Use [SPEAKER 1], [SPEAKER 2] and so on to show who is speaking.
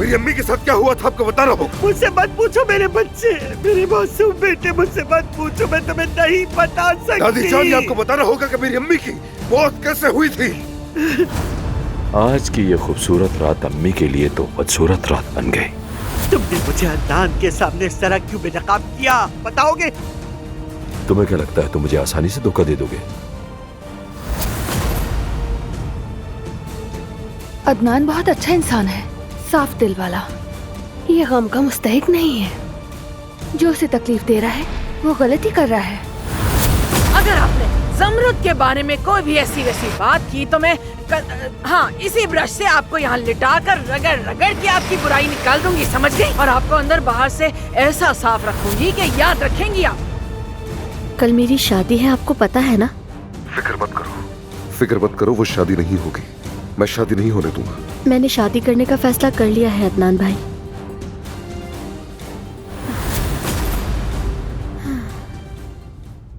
[SPEAKER 1] मेरी अम्मी के साथ क्या हुआ था आपको बता रहा हूँ।
[SPEAKER 2] मुझसे मत पूछो मेरे बच्चे, मेरे मासूम बेटे, मुझसे मत पूछो, मैं तुम्हें नहीं बता सकती।
[SPEAKER 1] दादी जान, ये आपको बताना होगा कि मेरी अम्मी की मौत कैसे हुई थी।
[SPEAKER 3] आज की ये खूबसूरत रात अम्मी के लिए तो बदसूरत रात बन गई।
[SPEAKER 2] तुमने मुझे अदनान के सामने इस तरह क्यों बेनकाब किया, बताओगे?
[SPEAKER 3] तुम्हें क्या लगता है तुम मुझे आसानी से धोखा दे दोगे?
[SPEAKER 4] अदनान बहुत अच्छा इंसान है, साफ दिल वाला। ये गम का मुस्तहिक नहीं है। जो उसे तकलीफ दे रहा है वो गलती कर रहा है।
[SPEAKER 5] अगर आपने ज़मरुद के बारे में कोई भी ऐसी वैसी बात की तो मैं हाँ, इसी ब्रश से आपको यहाँ लिटा कर रगड़ रगड़ के आपकी बुराई निकाल दूंगी, समझ गई? और आपको अंदर बाहर से ऐसा साफ रखूंगी कि याद रखेंगी आप।
[SPEAKER 4] कल मेरी शादी है, आपको पता है ना?
[SPEAKER 1] फिक्र मत करो, वो शादी नहीं होगी। मैं शादी नहीं होने दूंगा।
[SPEAKER 4] मैंने शादी करने का फैसला कर लिया है अदनान भाई।